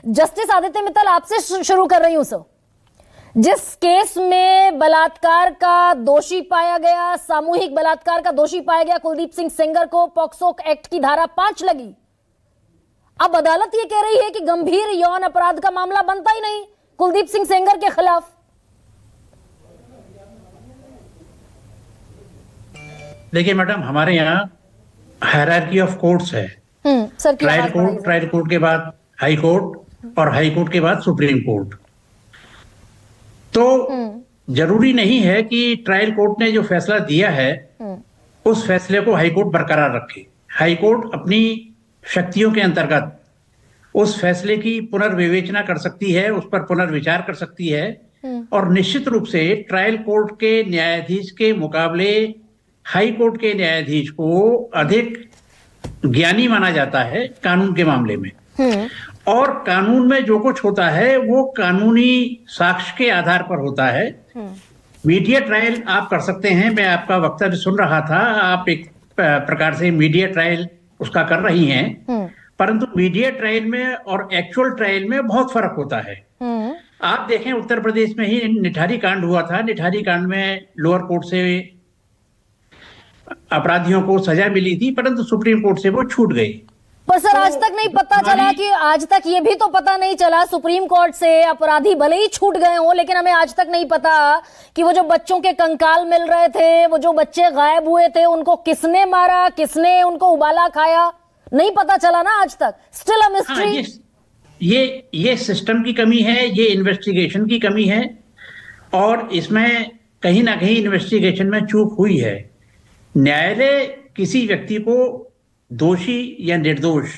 Justice Aditya Mittal, आपसे शुरू कर रही हूं सर। जिस केस में बलात्कार का दोषी पाया गया, सामूहिक बलात्कार का दोषी पाया गया कुलदीप सिंह सेंगर को पॉक्सो एक्ट की धारा 5 लगी। अब अदालत ये कह रही है कि गंभीर यौन अपराध का मामला बनता ही नहीं कुलदीप सिंह सेंगर के खिलाफ। देखिए मैडम, हमारे यहाँ हायरार्की ऑफ कोर्ट्स है। सर, ट्रायल कोर्ट के बाद हाई कोर्ट और हाई कोर्ट के बाद सुप्रीम कोर्ट। तो जरूरी नहीं है कि ट्रायल कोर्ट ने जो फैसला दिया है उस फैसले को हाई कोर्ट बरकरार रखे। हाई कोर्ट अपनी शक्तियों के अंतर्गत उस फैसले की पुनर्विवेचना कर सकती है, उस पर पुनर्विचार कर सकती है, और निश्चित रूप से ट्रायल कोर्ट के न्यायाधीश के मुकाबले हाई कोर्ट के न्यायाधीश को अधिक ज्ञानी माना जाता है कानून के मामले में। और कानून में जो कुछ होता है वो कानूनी साक्ष्य के आधार पर होता है। मीडिया ट्रायल आप कर सकते हैं, मैं आपका वक्तव्य सुन रहा था, आप एक प्रकार से मीडिया ट्रायल उसका कर रही हैं, परंतु मीडिया ट्रायल में और एक्चुअल ट्रायल में बहुत फर्क होता है। आप देखें, उत्तर प्रदेश में ही निठारी कांड हुआ था। निठारी कांड में लोअर कोर्ट से अपराधियों को सजा मिली थी, परंतु सुप्रीम कोर्ट से वो छूट गई। पर सर, आज तक नहीं पता चला कि आज तक ये भी तो पता नहीं चला, सुप्रीम कोर्ट से अपराधी भले ही छूट गए हों, लेकिन हमें आज तक नहीं पता कि वो जो बच्चों के कंकाल मिल रहे थे, वो जो बच्चे गायब हुए थे, उनको किसने मारा, किसने उनको उबाला खाया, नहीं पता चला ना आज तक। Still a mystery. ये सिस्टम की कमी है, ये इन्वेस्टिगेशन की कमी है, और इसमें कहीं ना कहीं इन्वेस्टिगेशन में चूक हुई है। न्यायालय किसी व्यक्ति को दोषी या निर्दोष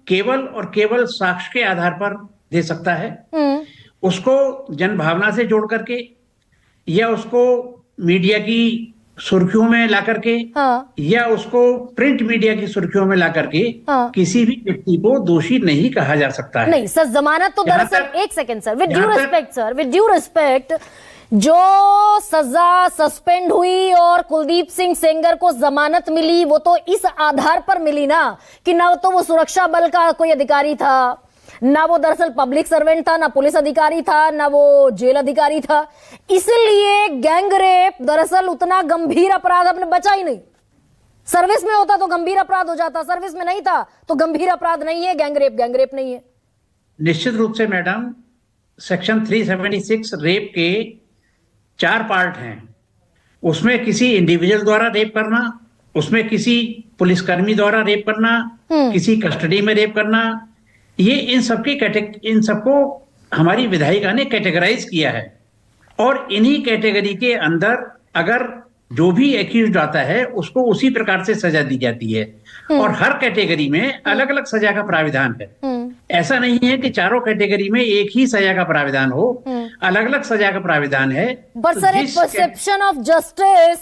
केवल और केवल साक्ष्य के आधार पर दे सकता है। उसको जनभावना से जोड़ करके या उसको मीडिया की सुर्खियों में ला करके, या उसको प्रिंट मीडिया की सुर्खियों में ला करके किसी भी व्यक्ति को दोषी नहीं कहा जा सकता है। नहीं सर, जमानत तो दरअसल, एक second sir, with due respect sir, with due respect, जो सजा सस्पेंड हुई और कुलदीप सिंह सेंगर को जमानत मिली, वो तो इस आधार पर मिली ना कि ना तो वो सुरक्षा बल का कोई अधिकारी था, ना वो दरअसल पब्लिक सर्वेंट था, ना पुलिस अधिकारी था, ना वो जेल अधिकारी था। इसलिए गैंग रेप दरअसल उतना गंभीर अपराध अपने बचा ही नहीं। सर्विस में होता तो गंभीर अपराध हो जाता, सर्विस में नहीं था तो गंभीर अपराध नहीं है, गैंग रेप नहीं है। निश्चित रूप से मैडम, सेक्शन 376 रेप के 4 पार्ट हैं। उसमें किसी इंडिविजुअल द्वारा रेप करना, उसमें किसी पुलिसकर्मी द्वारा रेप करना, किसी कस्टडी में रेप करना, ये इन सबको हमारी विधायिका ने कैटेगराइज किया है। और इन्हीं कैटेगरी के अंदर अगर जो भी एक्यूज्ड आता है उसको उसी प्रकार से सजा दी जाती है, और हर कैटेगरी में अलग अलग सजा का प्राविधान है। ऐसा नहीं है कि चारों कैटेगरी में एक ही सजा का प्राविधान हो, अलग अलग सजा का प्राविधान है। पर सर, एक परसेप्शन ऑफ जस्टिस